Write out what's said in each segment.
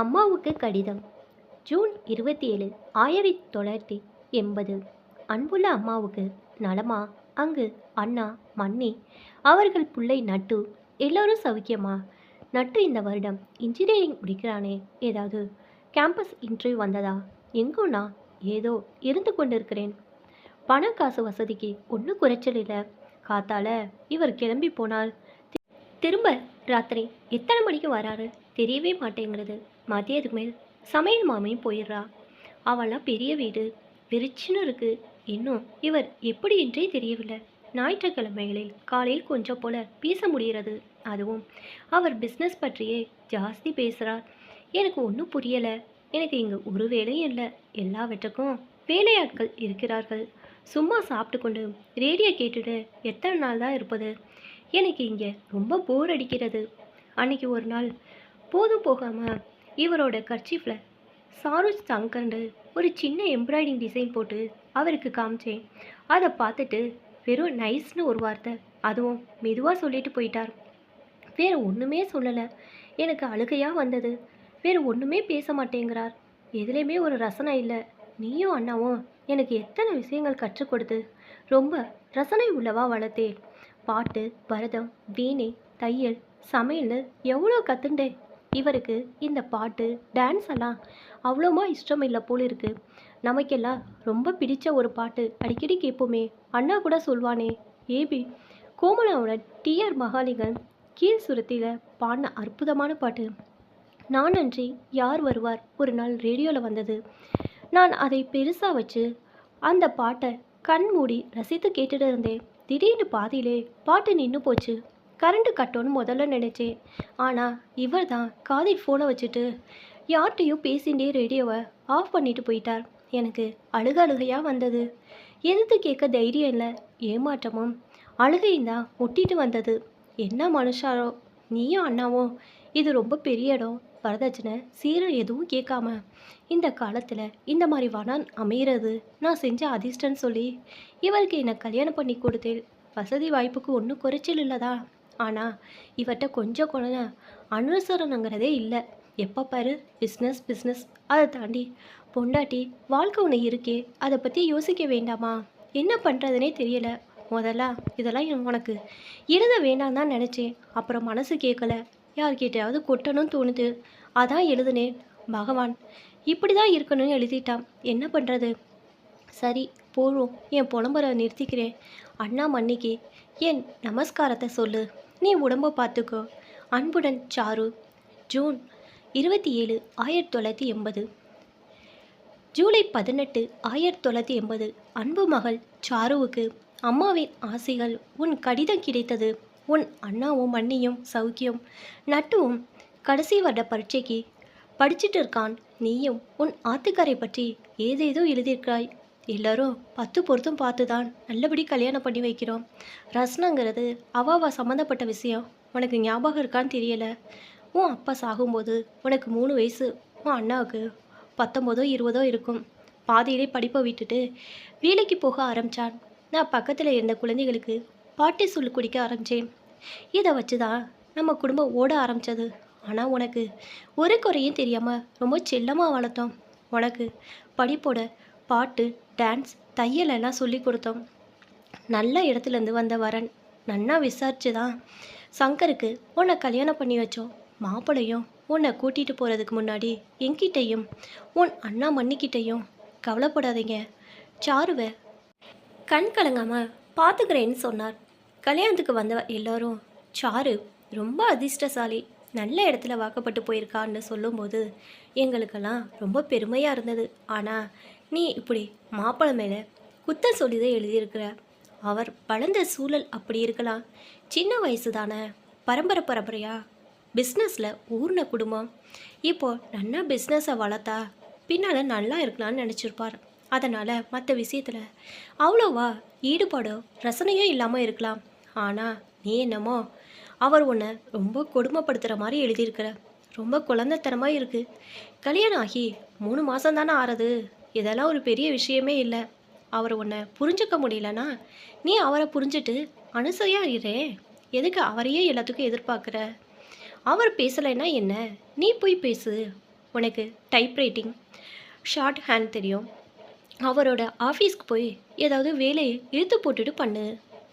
அம்மாவுக்கு கடிதம். ஜூன் 27, 1980. அன்புள்ள அம்மாவுக்கு நலமா? அங்கு அண்ணா, மன்னி, அவர்கள் புள்ளை நட்டு எல்லோரும் சௌக்கியமா? நட்டு இந்த வருடம் இன்ஜினியரிங் முடிக்கிறானே, ஏதாவது கேம்பஸ் இன்டர்வியூ வந்ததா? எங்கும்னா ஏதோ இருந்து கொண்டிருக்கிறேன். பண காசு வசதிக்கு ஒன்றும் குறைச்சல் இல்லை. காத்தால இவர் கிளம்பி போனால் திரும்ப ராத்திரி எத்தனை மணிக்கு வராரு தெரியவே மாட்டேங்கிறது. மதியத்துக்கு மேல் சமையல் மாமியும் போயிடுறா. அவெல்லாம் பெரிய வீடு விரிச்சுன்னு இருக்கு. இன்னும் இவர் எப்படி என்றே தெரியவில்லை. ஞாயிற்றுக்கிழமைகளில் காலையில் கொஞ்சம் போல பேச முடிகிறது. அதுவும் அவர் பிஸ்னஸ் பற்றியே ஜாஸ்தி பேசுகிறார். எனக்கு ஒன்றும் புரியலை. எனக்கு இங்கே ஒரு வேலையும் இல்லை. எல்லாவற்றுக்கும் வேலையாட்கள் இருக்கிறார்கள். சும்மா சாப்பிட்டு கொண்டு ரேடியோ கேட்டுட்டு எத்தனை நாள் தான் இருப்பது? எனக்கு இங்கே ரொம்ப போர் அடிக்கிறது. அன்னைக்கு ஒரு நாள் போதும் போகாமல் இவரோட கர்ச்சீஃபில் சாருஜ் சங்கர்னு ஒரு சின்ன எம்ப்ராய்டிங் டிசைன் போட்டு அவருக்கு காமிச்சேன். அதை பார்த்துட்டு வெறும் நைஸ்னு ஒரு வார்த்தை, அதுவும் மெதுவாக சொல்லிட்டு போயிட்டார். வேறு ஒன்றுமே சொல்லலை. எனக்கு அழுகையாக வந்தது. வேறு ஒன்றுமே பேச மாட்டேங்கிறார். எதுலேயுமே ஒரு ரசனை இல்லை. நீயும் அண்ணாவும் எனக்கு எத்தனை விஷயங்கள் கற்றுக் கொடுத்து ரொம்ப ரசனை உள்ளவா வளர்த்தேன். பாட்டு, பரதம், வீணை, தையல், சமையல்னு எவ்வளோ கற்றுண்டேன். இவருக்கு இந்த பாட்டு டான்ஸ் எல்லாம் அவ்வளோமா இஷ்டம் இல்லை போல் இருக்கு. நமக்கெல்லாம் ரொம்ப பிடிச்ச ஒரு பாட்டு அடிக்கடி கேட்போமே. அண்ணா கூட சொல்வானே, ஏபி கோமலாவோட டிஆர் மகாலிங்கன் கீழ் சுரத்தியில் பாடின அற்புதமான பாட்டு நான் அன்றி யார் வருவார் ஒரு நாள் ரேடியோவில் வந்தது. நான் அதை பெருசாக வச்சு அந்த பாட்டை கண் மூடி ரசித்து கேட்டுட்டு இருந்தேன். திடீர்னு பாதியிலே பாட்டு நின்று போச்சு. கரண்ட்டு கட்டோன்னு முதல்ல நினச்சேன். ஆனால் இவர் தான் காதில் ஃபோனை வச்சுட்டு யார்கிட்டையும் பேசிகிட்டே ரேடியோவை ஆஃப் பண்ணிட்டு போயிட்டார். எனக்கு அழுகையாக வந்தது. எதிர்த்து கேட்க தைரியம் இல்லை. ஏமாற்றமும் அழுகையும் தான் ஒட்டிட்டு வந்தது. என்ன மனுஷாரோ நீயும் அண்ணாவும். இது ரொம்ப பெரிய இடம். வரதட்சணை சீரல் எதுவும் கேட்காம இந்த காலத்தில் இந்த மாதிரி வனம் அமைகிறது நான் செஞ்ச அதிர்ஷ்டன்னு சொல்லி இவருக்கு என்னை கல்யாணம் பண்ணி கொடுத்தேன். வசதி வாய்ப்புக்கு ஒன்றும் குறைச்சல் இல்லைதா. ஆனால் இவர்கிட்ட கொஞ்சம் அனுசரணங்கிறதே இல்லை. எப்போ பாரு பிஸ்னஸ் அதை தாண்டி பொண்டாட்டி வாழ்க்கை ஒன்று இருக்கே, அதை பற்றி யோசிக்க வேண்டாமா? என்ன பண்ணுறதுனே தெரியலை. முதல்ல இதெல்லாம் உனக்கு எழுத வேண்டாம் தான் நினச்சேன். அப்புறம் மனசு கேட்கல. யார்கிட்டையாவது கொட்டணும்னு தோணுது. அதான் எழுதுனேன். பகவான் இப்படி தான் இருக்கணும்னு எழுதிட்டான். என்ன பண்ணுறது? சரி போதும், என் புலம்பரை நிறுத்திக்கிறேன். அண்ணா மன்னிக்கு என் நமஸ்காரத்தை சொல்லு. நீ உடம்ப பார்த்துக்கோ. அன்புடன் சாரு. ஜூன் 27, 1980. ஜூலை 18, 1980. அன்பு மகள் சாருவுக்கு அம்மாவின் ஆசைகள். உன் கடிதம் கிடைத்தது. உன் அண்ணாவும் மன்னியும் சௌக்கியம். நட்டுவும் கடைசி வருட பரீட்சைக்கு படிச்சுட்டு இருக்கான். நீயும் உன் ஆத்துக்காரை பற்றி ஏதேதோ எழுதியிருக்காய். எல்லாரும் 10 பொருத்தம் பார்த்து தான் நல்லபடி கல்யாணம் பண்ணி வைக்கிறோம். ரசனங்கிறது அவாவா சம்மந்தப்பட்ட விஷயம். உனக்கு ஞாபகம் இருக்கான்னு தெரியலை. உன் அப்பா சாகும்போது உனக்கு 3 வயசு. உன் அண்ணாவுக்கு 19ஓ 20ஓ இருக்கும். பாதியிலே படிப்பை விட்டுட்டு வேலைக்கு போக ஆரம்பித்தான். நான் பக்கத்தில் இருந்த குழந்தைகளுக்கு பாட்டி சொல்லி குடிக்க ஆரம்பித்தேன். இதை வச்சு தான் நம்ம குடும்பம் ஓட ஆரம்பித்தது. ஆனால் உனக்கு ஒரு குறையும் தெரியாமல் ரொம்ப செல்லமாக வளர்த்தோம். உனக்கு படிப்போட பாட்டு, டான்ஸ், தையல் எல்லாம் சொல்லி கொடுத்தோம். நல்ல இடத்துலேருந்து வந்த வரன் நன்னா விசாரிச்சு தான் சங்கருக்கு உன்னை கல்யாணம் பண்ணி வச்சோம். மாப்பிள்ளையும் உன்னை கூட்டிகிட்டு போகிறதுக்கு முன்னாடி என்கிட்டையும் உன் அண்ணா மன்னிக்கிட்டையும் கவலைப்படாதீங்க, சாருவை கண் கலங்காமல் பார்த்துக்கிறேன்னு சொன்னார். கல்யாணத்துக்கு வந்த எல்லோரும் சாரு ரொம்ப அதிர்ஷ்டசாலி, நல்ல இடத்துல வாக்கப்பட்டு போயிருக்கான்னு சொல்லும்போது எங்களுக்கெல்லாம் ரொம்ப பெருமையாக இருந்தது. ஆனால் நீ இப்படி மாப்பிள்ளை மேலே குத்த சொல்லிதான் எழுதியிருக்கிற. அவர் வளர்ந்த சூழல் அப்படி இருக்கலாம். சின்ன வயசு தானே. பரம்பரையாக பிஸ்னஸில் ஊர்ன குடும்பம். இப்போது நன்னா பிஸ்னஸை வளர்த்தா பின்னால் நல்லா இருக்கலான்னு நினச்சிருப்பார். அதனால் மற்ற விஷயத்தில் அவ்வளோவா ஈடுபாடோ ரசனையோ இல்லாமல் இருக்கலாம். ஆனால் நீ என்னமோ அவர் உன்னை ரொம்ப கொடுமைப்படுத்துகிற மாதிரி எழுதியிருக்கிற. ரொம்ப குழந்தைத்தனமாக இருக்குது. கல்யாணம் ஆகி 3 மாதம் தானே ஆறுது. இதெல்லாம் ஒரு பெரிய விஷயமே இல்லை. அவர் உன்னை புரிஞ்சுக்க முடியலன்னா நீ அவரை புரிஞ்சுட்டு அனுசரியாக இருறே. எதுக்கு அவரையே எல்லாத்துக்கும் எதிர்பார்க்குற? அவர் பேசலைன்னா என்ன, நீ போய் பேசு. உனக்கு டைப்ரைட்டிங், ஷார்ட் ஹேண்ட் தெரியும். அவரோட ஆஃபீஸ்க்கு போய் ஏதாவது வேலையை இழுத்து போட்டுட்டு பண்ணு.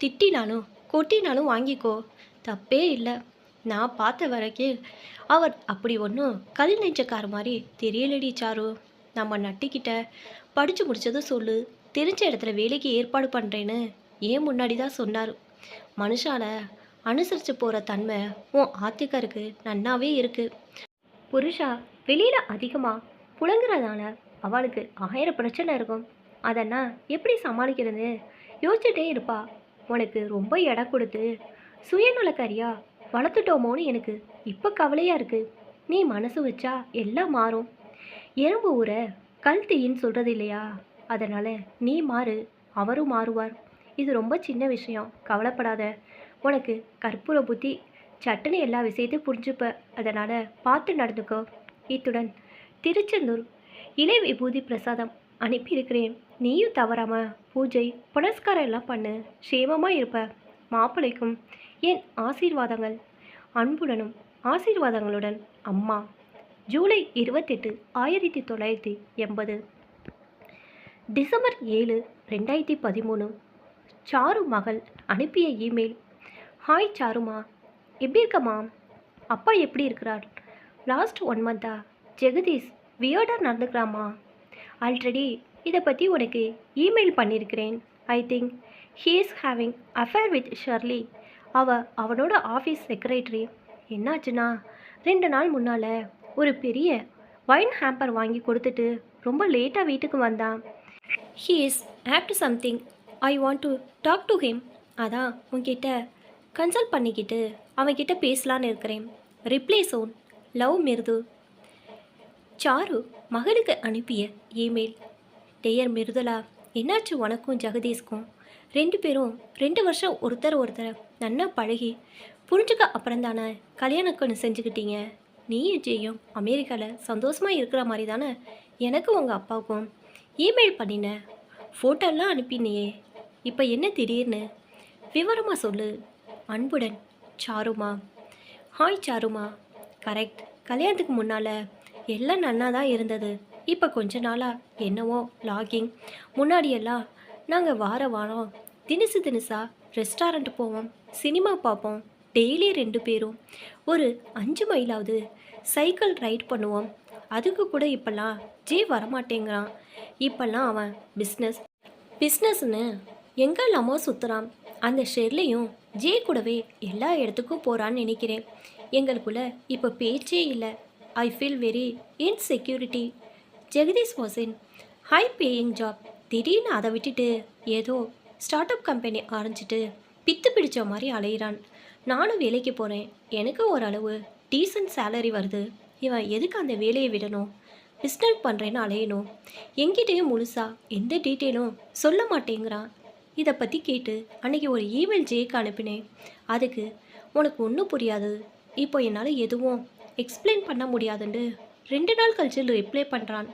திட்டினாலும் கொட்டினாலும் வாங்கிக்கோ, தப்பே இல்லை. நான் பார்த்த வரைக்கும் அவர் அப்படி ஒன்றும் கல் நெஞ்சக்கார மாதிரி தெரியலடி சாரு. நம்ம நட்டிக்கிட்ட படித்து முடிச்சதும் சொல்லு, தெரிஞ்ச இடத்துல வேலைக்கு ஏற்பாடு பண்ணுறேன்னு ஏன் முன்னாடி தான் சொன்னார். மனுஷால அனுசரித்து போகிற தன்மை உன் ஆத்திக்கருக்கு நன்னாவே இருக்குது. புருஷா வெளியில் அதிகமாக புழங்குறதால அவளுக்கு 1000 பிரச்சனை இருக்கும். அதெல்லாம் எப்படி சமாளிக்கிறது யோசிச்சுட்டே இருப்பா. உனக்கு ரொம்ப இடம் கொடுத்து சுயநலக்காரியா வளர்த்துட்டோமோன்னு எனக்கு இப்போ கவலையாக இருக்குது. நீ மனசு வச்சா எல்லாம் மாறும். எறும்பு ஊற கல் தீயின்னு சொல்கிறது இல்லையா? அதனால் நீ மாறு, அவரும் மாறுவார். இது ரொம்ப சின்ன விஷயம், கவலைப்படாத. உனக்கு கற்பூர புத்தி சட்டுன்னு எல்லா விஷயத்தையும் புரிஞ்சுப்ப. அதனால் பார்த்து நடந்துக்கோ. இத்துடன் திருச்செந்தூர் இலை விபூதி பிரசாதம் அனுப்பியிருக்கிறேன். நீயும் தவறாமல் பூஜை புனஸ்காரம் எல்லாம் பண்ணு. சேமமாக இருப்ப. மாப்பிள்ளைக்கும் என் ஆசீர்வாதங்கள். அன்புடனும் ஆசீர்வாதங்களுடன் அம்மா. ஜூலை 28, 1980. டிசம்பர் 7, 2013. சாரு மகள் அனுப்பிய இமெயில். ஹாய் சாருமா, எப்படி இருக்கம்மா? அப்பா எப்படி இருக்கிறார்? லாஸ்ட் 1 மந்த்தா ஜெகதீஷ் வியர்டாக நடந்துக்கிறாம்மா. ஆல்ரெடி இதை பற்றி உனக்கு இமெயில் பண்ணியிருக்கிறேன். I think he is having affair with Shirley. அவனோட ஆஃபீஸ் செக்ரட்டரி. என்னாச்சுன்னா 2 நாள் முன்னால் ஒரு பெரிய வைன் ஹேம்பர் வாங்கி கொடுத்துட்டு ரொம்ப லேட்டாக வீட்டுக்கு வந்தான். He is apt something. I want to talk to him. அதான் உன்கிட்ட கன்சல்ட் பண்ணிக்கிட்டு அவன்கிட்ட பேசலான்னு இருக்கிறேன். Reply soon. Love Mridu. Charu மகளுக்கு அனுப்பிய இமெயில். டேயர் மிருதுலா, என்னாச்சு உனக்கும் ஜெகதீஷ்க்கும்? 2 பேரும் 2 வருஷம் ஒருத்தர் நன்னா பழகி புரிஞ்சுக்க அப்புறம் தானே கல்யாணம் செஞ்சுக்கிட்டீங்க. நீயும் ஜெயும் அமெரிக்காவில் சந்தோஷமாக இருக்கிற மாதிரி தானே எனக்கு உங்கள் அப்பாவுக்கும் இமெயில் பண்ணின. ஃபோட்டோலாம் அனுப்பினியே, இப்போ என்ன திடீர்னு? விவரமாக சொல்லு. அன்புடன் சாருமா. Hi சாருமா, correct. கல்யாணத்துக்கு முன்னால் எல்லாம் நன்னா தான் இருந்தது. இப்போ கொஞ்ச நாளாக என்னவோ லாகிங். முன்னாடியெல்லாம் நாங்கள் வாரம் தினுசாக ரெஸ்டாரண்ட் போவோம், சினிமா பார்ப்போம். டெய்லி 2 பேரும் ஒரு 5 மைலாவது சைக்கிள் ரைட் பண்ணுவோம். அதுக்கு கூட இப்போல்லாம் ஜே வரமாட்டேங்கிறான். இப்போல்லாம் அவன் பிஸ்னஸ்ன்னு எங்கெல்லாமோ சுற்றுறான். அந்த ஷெர்லியும் ஜே கூடவே எல்லா இடத்துக்கும் போகிறான்னு நினைக்கிறேன். எங்களுக்குள்ள இப்போ பேச்சே இல்லை. I feel very insecurity. Jagadish was in high paying job. திடீர்னு அதை விட்டுட்டு ஏதோ ஸ்டார்ட் அப் கம்பெனி ஆரம்பிச்சிட்டு பித்து பிடிச்ச மாதிரி அலையிறான். நானும் வேலைக்கு போகிறேன், எனக்கு ஓரளவு டீசன்ட் சேலரி வருது. இவன் எதுக்கு அந்த வேலையை விடணும்? பிஸ்னஸ் பண்ணுறேன்னு அலையணும். என்கிட்டேயும் முழுசாக எந்த டீட்டெயிலும் சொல்ல மாட்டேங்கிறான். இதை பற்றி கேட்டு அன்றைக்கி ஒரு இமெயில் ஜேக்கு அனுப்பினேன். அதுக்கு உனக்கு ஒன்றும் புரியாது, இப்போ என்னால் எதுவும் எக்ஸ்பிளைன் பண்ண முடியாதுன்னு 2 நாள் கழிச்சு ரிப்ளை பண்ணுறான்.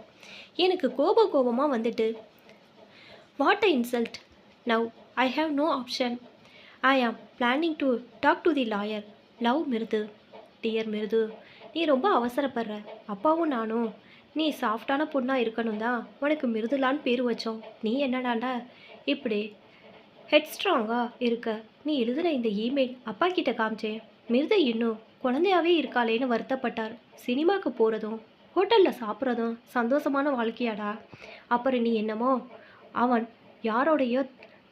எனக்கு கோபமாக வந்துட்டு, what a insult. Now I have no option. I am planning to talk to the lawyer. Love Mirudhu. Dear Mirudhu, நீ ரொம்ப அவசரப்படுற. அப்பாவும் நானும் நீ சாஃப்டான பொண்ணாக இருக்கணும் தான் உனக்கு மிருதுலான்னு பேர் வச்சோம். நீ என்னடாண்டா இப்படி ஹெட்ஸ்ட்ராங்காக இருக்க? நீ எழுதின இந்த இமெயில் அப்பா கிட்ட காமிச்சேன். மிருது இன்னும் குழந்தையாவே இருக்காளேன்னு வருத்தப்பட்டார். சினிமாவுக்கு போகிறதும் ஹோட்டலில் சாப்பிட்றதும் சந்தோஷமான வாழ்க்கையாடா? அப்புறம் நீ என்னமோ அவன் யாரோடையோ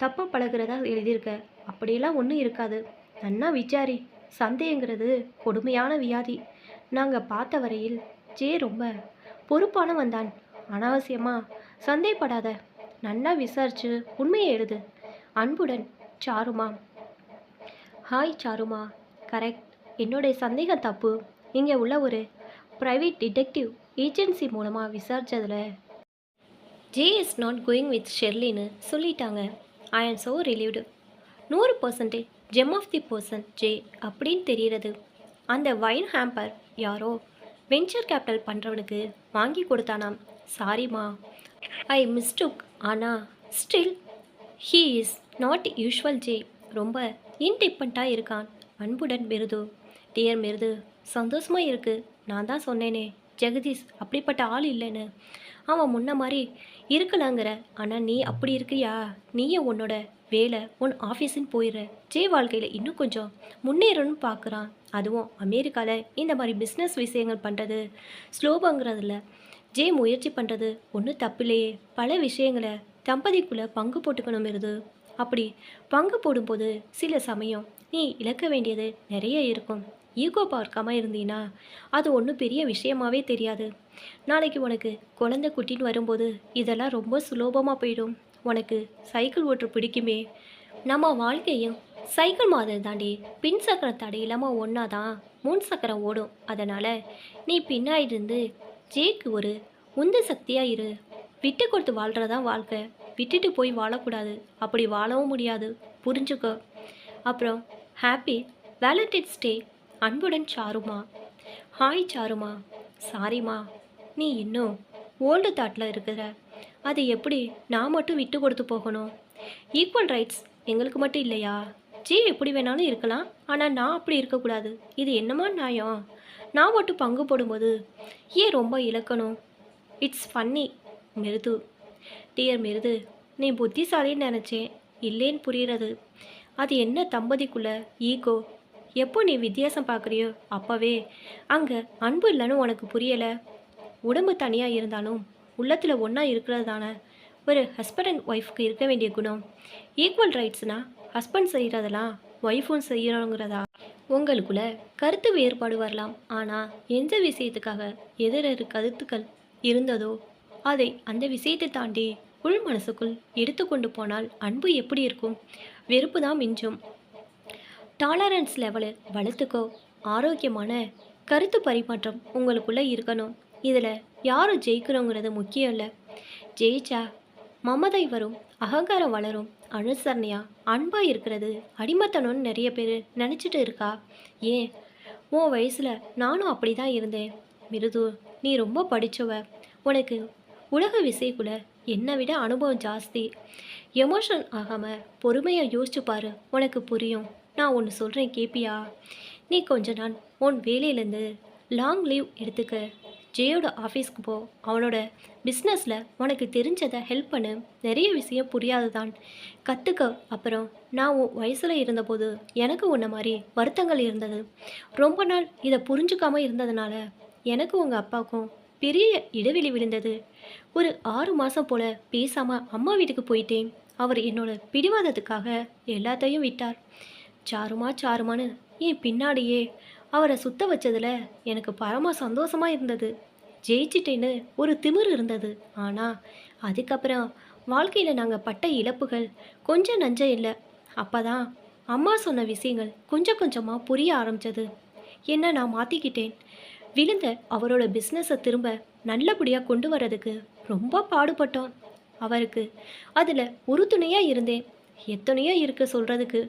தப்பாக பழகிறதா எழுதியிருக்க. அப்படியெல்லாம் ஒன்றும் இருக்காது. நன்னா விசாரி. சந்தேகங்கிறது கொடுமையான வியாதி. நாங்கள் பார்த்த வரையில் ஜே ரொம்ப பொறுப்பானவன் தான். அனாவசியமாக சந்தேகப்படாத. நன்னா விசாரித்து உண்மையை எழுது. அன்புடன் சாருமா. Hi சாருமா, correct. என்னுடைய சந்தேகம் தப்பு. இங்கே உள்ள ஒரு ப்ரைவேட் டிடெக்டிவ் ஏஜென்சி மூலமாக விசாரித்ததில் J is not going with ஷெர்லின்னு சொல்லிட்டாங்க. I am so relieved. 100% gem of the person J அப்படின்னு தெரிகிறது. அந்த வைன் ஹேம்பர் யாரோ வெஞ்சர் கேபிட்டல் பண்ணுறவனுக்கு வாங்கி கொடுத்தானாம். சாரிம்மா, ஐ மிஸ்டுக். ஆனால் still he is not usual J. ரொம்ப இன்டிபெண்ட்டாக இருக்கான். அன்புடன் மிருது. டியர் மிருது, சந்தோஷமாக இருக்குது. நான் தான் சொன்னேனே, ஜெகதீஷ் அப்படிப்பட்ட ஆள் இல்லைன்னு. அவன் முன்ன மாதிரி இருக்கலாங்கிற. ஆனால் நீ அப்படி இருக்கியா? நீயும் உன்னோட வேலை உன் ஆஃபீஸுன்னு போயிடுற. ஜெய் வாழ்க்கையில் இன்னும் கொஞ்சம் முன்னேறணும்னு பார்க்குறான். அதுவும் அமெரிக்காவில் இந்த மாதிரி பிஸ்னஸ் விஷயங்கள் பண்ணுறது ஸ்லோபங்கிறதுல ஜெய் முயற்சி பண்ணுறது ஒன்றும் தப்பில்லையே. பல விஷயங்களை தம்பதிக்குள்ளே பங்கு போட்டுக்கணும் இருது. அப்படி பங்கு போடும்போது சில சமயம் நீ இழக்க வேண்டியது நிறைய இருக்கும். ஈகோ பார்க்காம இருந்தீன்னா அது ஒன்றும் பெரிய விஷயமாவே தெரியாது. நாளைக்கு உனக்கு குழந்தை குட்டின்னு வரும்போது இதெல்லாம் ரொம்ப சுலபமாக போயிடும். உனக்கு சைக்கிள் ஓட்ட பிடிக்குமே. நம்ம வாழ்க்கையும் சைக்கிள் மாதிரி தாண்டி. பின் சக்கரம் தடை இல்லாமல் ஒன்றா தான் முன் சக்கரம் ஓடும். அதனால் நீ பின்னாடி இருந்து ஜேக்கு ஒரு உந்து சக்தியாக இரு. விட்டு கொடுத்து வாழ்கிறதான் வாழ்க்கை. விட்டுட்டு போய் வாழக்கூடாது. அப்படி வாழவும் முடியாது. புரிஞ்சுக்கோ. அப்புறம் ஹாப்பி வேலண்டைன்ஸ் டே. அன்புடன் சாருமா. ஹாய் சாருமா. சாரிம்மா, நீ இன்னும் ஓல்டு தாட்டில் இருக்கிற. அது எப்படி நான் மட்டும் விட்டு கொடுத்து போகணும்? ஈக்குவல் ரைட்ஸ் எங்களுக்கு மட்டும் இல்லையா? ஜி எப்படி வேணாலும் இருக்கலாம், ஆனால் நான் அப்படி இருக்கக்கூடாது. இது என்னமா நியாயம்? நான் மட்டும் பங்கு போடும்போது ஏன் ரொம்ப இழக்கணும்? It's funny Mirudhu. Dear Mirudhu, நீ புத்திசாலின்னு நினச்சேன். இல்லேன்னு புரிகிறது. அது என்ன தம்பதிக்குள்ள ஈகோ. எப்போ நீ வித்தியாசம் பார்க்குறியோ அப்போவே அங்கே அன்பு இல்லைன்னு உனக்கு புரியலை. உடம்பு தனியாக இருந்தாலும் உள்ளத்தில் ஒன்றா இருக்கிறது தானே ஒரு ஹஸ்பண்ட் அண்ட் ஒய்ஃப்க்கு இருக்க வேண்டிய குணம். ஈக்குவல் ரைட்ஸ்னால் ஹஸ்பண்ட் செய்கிறதெல்லாம் ஒய்ஃபும் செய்யணுங்கிறதா? உங்களுக்குள்ள கருத்து வேறுபாடு வரலாம். ஆனால் எந்த விஷயத்துக்காக எதிரெதிர் கருத்துக்கள் இருந்ததோ அதை அந்த விஷயத்தை தாண்டி உள் மனசுக்குள் எடுத்துக்கொண்டு போனால் அன்பு எப்படி இருக்கும்? வெறுப்பு தான் மிஞ்சும். டாலரன்ஸ் லெவலு வளர்த்துக்கோ. ஆரோக்கியமான கருத்து பரிமாற்றம் உங்களுக்குள்ளே இருக்கணும். இதில் யாரும் ஜெயிக்கணுங்கிறது முக்கியம் இல்லை. ஜெயிச்சா மமதை வரும், அகங்காரம் வளரும். அனுசரணையாக அன்பாக இருக்கிறது அடிமத்தனம்னு நிறைய பேர் நினச்சிட்டு இருக்கா. ஏன் உன் வயசில் நானும் அப்படி தான் இருந்தேன். மிருது, நீ ரொம்ப படித்தவ. உனக்கு உலக விஷயக்குள்ள என்னை விட அனுபவம் ஜாஸ்தி. எமோஷன் ஆகாமல் பொறுமையாக யோசிச்சு பாரு, உனக்கு புரியும். நான் ஒன்று சொல்கிறேன் கேப்பியா? நீ கொஞ்ச நாள் உன் வேலையிலேருந்து லாங் லீவ் எடுத்துக்க. ஜெயோட ஆஃபீஸ்க்கு போ. அவனோட பிஸ்னஸில் உனக்கு தெரிஞ்சதை ஹெல்ப் பண்ணு. நிறைய விஷயம் புரியாது தான் கற்றுக்க. அப்புறம் நான் உன் வயசில் இருந்தபோது எனக்கு உன்ன மாதிரி வருத்தங்கள் இருந்தது. ரொம்ப நாள் இதை புரிஞ்சுக்காமல் இருந்ததுனால எனக்கு உங்கள் அப்பாவுக்கும் பெரிய இடைவெளி விழுந்தது. ஒரு 6 மாதம் போல் பேசாமல் அம்மா வீட்டுக்கு போயிட்டேன். அவர் என்னோட பிடிவாதத்துக்காக எல்லாத்தையும் விட்டார். சாருமா சாருமான்னு என் பின்னாடியே அவரை சுத்த வச்சதில் எனக்கு பரம சந்தோஷமாக இருந்தது. ஜெயிச்சிட்டேன்னு ஒரு திமிர் இருந்தது. ஆனால் அதுக்கப்புறம் வாழ்க்கையில் நாங்கள் பட்ட இழப்புகள் கொஞ்சம் நஞ்சம் இல்லை. அப்போ தான் அம்மா சொன்ன விஷயங்கள் கொஞ்சம் கொஞ்சமாக புரிய ஆரம்பித்தது. என்ன நான் மாற்றிக்கிட்டேன். விழுந்த அவரோட பிஸ்னஸை திரும்ப நல்லபடியாக கொண்டு வர்றதுக்கு ரொம்ப பாடுபட்டோம். அவருக்கு அதில் உறுதுணையாக இருந்தேன். எத்தனையோ இருக்க சொல்கிறதுக்கு.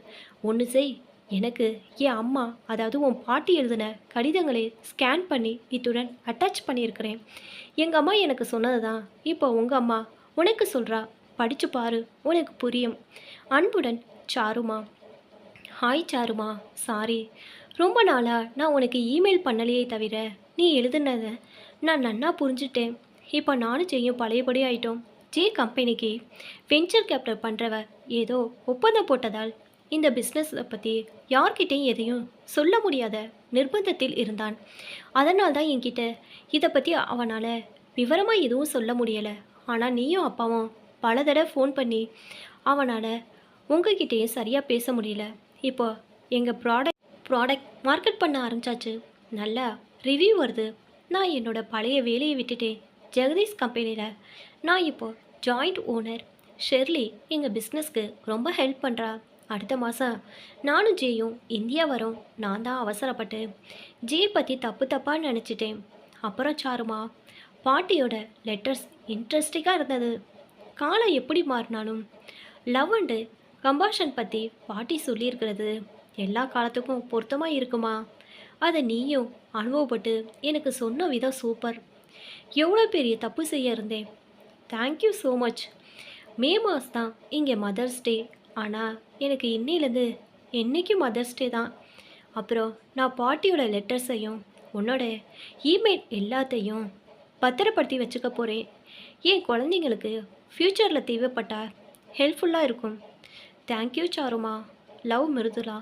ஒன்று செய், எனக்கு என் அம்மா, அதாவது உன் பாட்டி எழுதின கடிதங்களை ஸ்கேன் பண்ணி இத்துடன் அட்டாச் பண்ணியிருக்கிறேன். எங்கள் அம்மா எனக்கு சொன்னது தான் இப்போ உங்கள் அம்மா உனக்கு சொல்கிறா. படித்து பாரு, உனக்கு புரியும். அன்புடன் சாருமா. ஹாய் சாருமா. சாரி, ரொம்ப நாளாக நான் உனக்கு இமெயில் பண்ணலையே தவிர நீ எழுதுனதை நான் நன்னா புரிஞ்சுட்டேன். இப்போ நானும் செய்யும் பழையபடி ஆயிட்டோம். ஜே கம்பெனிக்கு வெஞ்சர் கேபிட்டல் பண்ணுறவ ஏதோ ஒப்பந்தம் போட்டதால் இந்த பிஸ்னஸை பற்றி யார்கிட்டையும் எதையும் சொல்ல முடியாத நிர்பந்தத்தில் இருந்தான். அதனால் தான் என்கிட்ட இதை பற்றி அவனால் விவரமாக எதுவும் சொல்ல முடியலை. ஆனால் நீயும் அப்பாவும் பல தடவை ஃபோன் பண்ணி அவனால் உங்ககிட்டேயும் சரியாக பேச முடியல. இப்போ எங்கள் ப்ராடக்ட் மார்க்கெட் பண்ண ஆரம்பிச்சாச்சு. நல்லா ரிவ்யூ வருது. நான் என்னோட பழைய வேலையை விட்டுட்டேன். ஜெகதீஷ் கம்பெனியில் நான் இப்போ ஜாயிண்ட் ஓனர். ஷெர்லி எங்கள் பிஸ்னஸ்க்கு ரொம்ப ஹெல்ப் பண்ணுறா. அடுத்த மாதம் நானும் ஜேயும் இந்தியா வரோம். நான் தான் அவசரப்பட்டு ஜே பற்றி தப்பாக நினச்சிட்டேன். அப்புறம் சாருமா, பாட்டியோட லெட்டர்ஸ் இன்ட்ரெஸ்டிங்காக இருந்தது. காலம் எப்படி மாறினாலும் லவ் அண்டு கம்பாஷன் பற்றி பாட்டி சொல்லியிருக்கிறது எல்லா காலத்துக்கும் பொருத்தமாக இருக்குமா? அதை நீயும் அனுபவப்பட்டு எனக்கு சொன்ன விதம் சூப்பர். எவ்வளோ பெரிய தப்பு செய்ய இருந்தேன். Thank you so much. மே மாதம் தான் இங்கே மதர்ஸ் டே. ஆனால் எனக்கு இன்னிலேருந்து என்றைக்கும் மதர்ஸ் டே தான். அப்புறம் நான் பாட்டியோட லெட்டர்ஸையும் உன்னோட இமெயில் எல்லாத்தையும் பத்திரப்படுத்தி வச்சுக்க போகிறேன். என் குழந்தைங்களுக்கு ஃப்யூச்சரில் தேவைப்பட்டா ஹெல்ப்ஃபுல்லாக இருக்கும். தேங்க்யூ சாருமா. லவ் மிருதுளா.